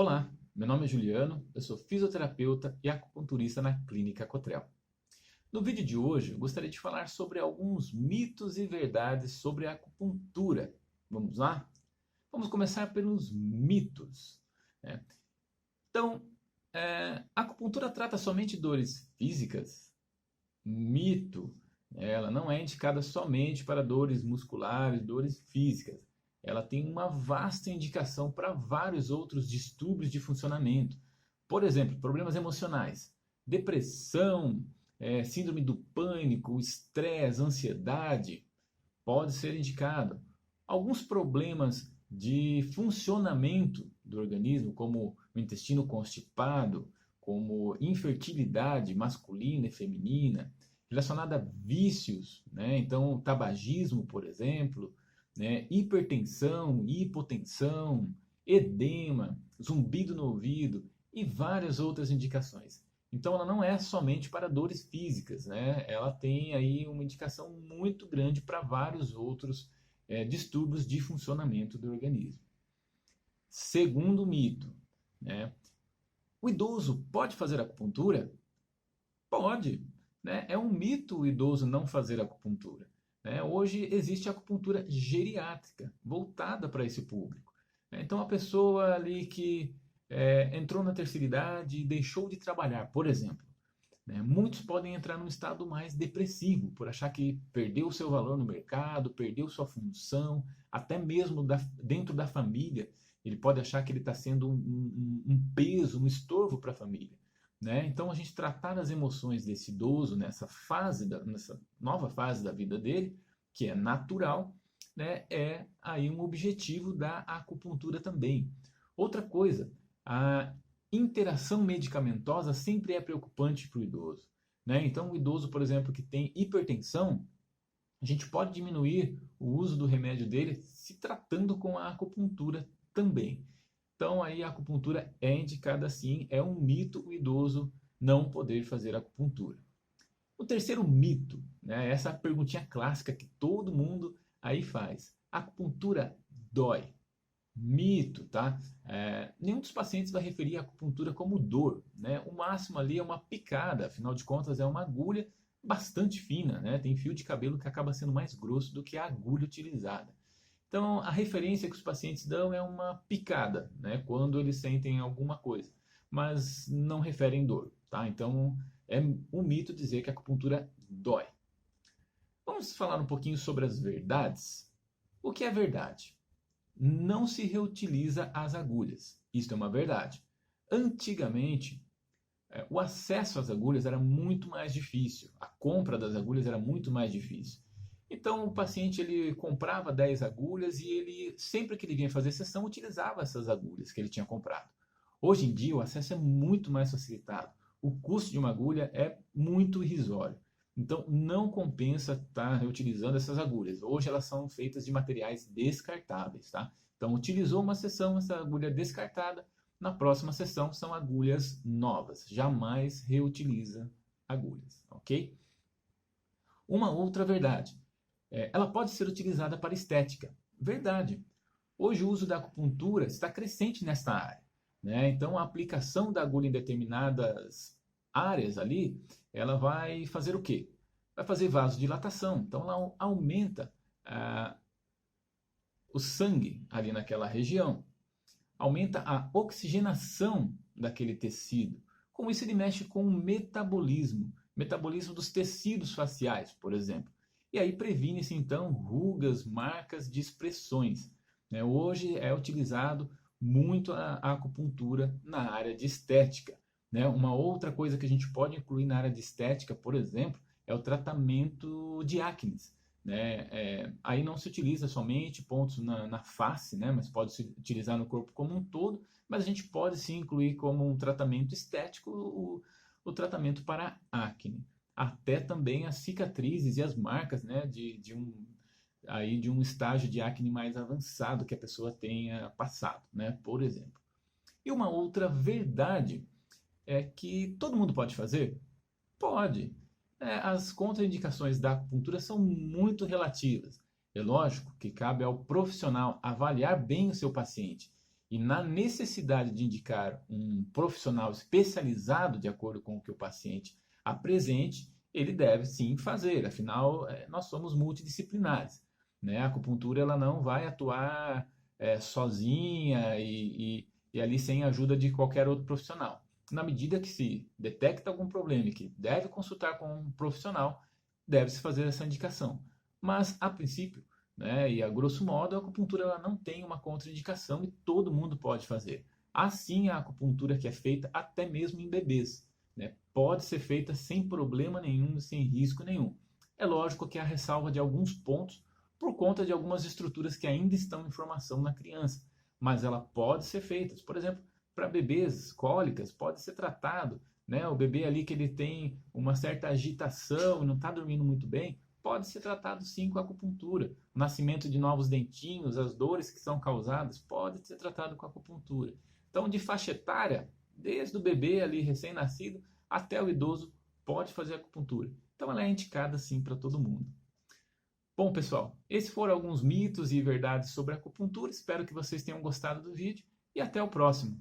Olá, meu nome é Juliano, eu sou fisioterapeuta e acupunturista na Clínica Cotrel. No vídeo de hoje, eu gostaria de falar sobre alguns mitos e verdades sobre a acupuntura. Vamos lá? Vamos começar pelos mitos, né? Então, a acupuntura trata somente dores físicas? Mito. Ela não é indicada somente para dores musculares, dores físicas. Ela tem uma vasta indicação para vários outros distúrbios de funcionamento. Por exemplo, problemas emocionais, depressão, síndrome do pânico, estresse, ansiedade, pode ser indicado. Alguns problemas de funcionamento do organismo, como o intestino constipado, como infertilidade masculina e feminina, relacionada a vícios, né? Então, tabagismo, por exemplo, né? Hipertensão, hipotensão, edema, zumbido no ouvido e várias outras indicações. Então, ela não é somente para dores físicas, né? Ela tem aí uma indicação muito grande para vários outros distúrbios de funcionamento do organismo. Segundo mito, né? O idoso pode fazer acupuntura? Pode, né? É um mito o idoso não fazer acupuntura, né? Hoje existe acupuntura geriátrica, voltada para esse público, né? Então a pessoa ali que entrou na terceira idade e deixou de trabalhar, por exemplo, né? Muitos podem entrar num estado mais depressivo, por achar que perdeu seu valor no mercado, perdeu sua função, até mesmo dentro da família, ele pode achar que ele está sendo um peso, um estorvo para a família, né? Então, a gente tratar as emoções desse idoso nessa nova fase da vida dele, que é natural, né? É aí um objetivo da acupuntura também. Outra coisa, a interação medicamentosa sempre é preocupante para o idoso, né? Então, o idoso, por exemplo, que tem hipertensão, a gente pode diminuir o uso do remédio dele se tratando com a acupuntura também. Então, aí a acupuntura é indicada sim, é um mito o idoso não poder fazer acupuntura. O terceiro mito, né? Essa perguntinha clássica que todo mundo aí faz. A acupuntura dói? Mito, tá? Nenhum dos pacientes vai referir a acupuntura como dor, né? O máximo ali é uma picada, afinal de contas é uma agulha bastante fina, né? Tem fio de cabelo que acaba sendo mais grosso do que a agulha utilizada. Então, a referência que os pacientes dão é uma picada, né? Quando eles sentem alguma coisa, mas não referem dor, tá? Então, é um mito dizer que a acupuntura dói. Vamos falar um pouquinho sobre as verdades? O que é verdade? Não se reutiliza as agulhas. Isto é uma verdade. Antigamente, o acesso às agulhas era muito mais difícil. A compra das agulhas era muito mais difícil. Então, o paciente ele comprava 10 agulhas e ele, sempre que ele vinha fazer sessão, utilizava essas agulhas que ele tinha comprado. Hoje em dia, o acesso é muito mais facilitado. O custo de uma agulha é muito irrisório. Então, não compensa estar reutilizando essas agulhas. Hoje elas são feitas de materiais descartáveis, tá? Então, utilizou uma sessão, essa agulha descartada, na próxima sessão são agulhas novas. Jamais reutiliza agulhas, ok? Uma outra verdade. Ela pode ser utilizada para estética. Verdade. Hoje o uso da acupuntura está crescente nesta área, né? Então, a aplicação da agulha em determinadas áreas ali, ela vai fazer o quê? Vai fazer vasodilatação. Então, ela aumenta o sangue ali naquela região, aumenta a oxigenação daquele tecido. Com isso, ele mexe com o metabolismo dos tecidos faciais, por exemplo. E aí previne-se, então, rugas, marcas de expressões, né? Hoje é utilizado muito a acupuntura na área de estética, né? Uma outra coisa que a gente pode incluir na área de estética, por exemplo, é o tratamento de acne, né? Aí não se utiliza somente pontos na face, né? Mas pode se utilizar no corpo como um todo, mas a gente pode sim incluir como um tratamento estético o tratamento para acne. Até também as cicatrizes e as marcas, né? De um estágio de acne mais avançado que a pessoa tenha passado, né? Por exemplo. E uma outra verdade é que todo mundo pode fazer? Pode. As contraindicações da acupuntura são muito relativas. É lógico que cabe ao profissional avaliar bem o seu paciente e na necessidade de indicar um profissional especializado de acordo com o que o paciente apresente, ele deve sim fazer, afinal, nós somos multidisciplinares. Né? A acupuntura ela não vai atuar sozinha e ali sem a ajuda de qualquer outro profissional. Na medida que se detecta algum problema e que deve consultar com um profissional, deve-se fazer essa indicação. Mas, a princípio, né, e a grosso modo, a acupuntura ela não tem uma contraindicação e todo mundo pode fazer. Assim, a acupuntura que é feita até mesmo em bebês, né, pode ser feita sem problema nenhum, sem risco nenhum. É lógico que há ressalva de alguns pontos por conta de algumas estruturas que ainda estão em formação na criança, mas ela pode ser feita. Por exemplo, para bebês cólicas, pode ser tratado, né? O bebê ali que ele tem uma certa agitação e não está dormindo muito bem, pode ser tratado sim com acupuntura. O nascimento de novos dentinhos, as dores que são causadas, pode ser tratado com acupuntura. Então, de faixa etária, desde o bebê ali recém-nascido até o idoso, pode fazer acupuntura. Então, ela é indicada sim para todo mundo. Bom, pessoal, esses foram alguns mitos e verdades sobre a acupuntura. Espero que vocês tenham gostado do vídeo e até o próximo.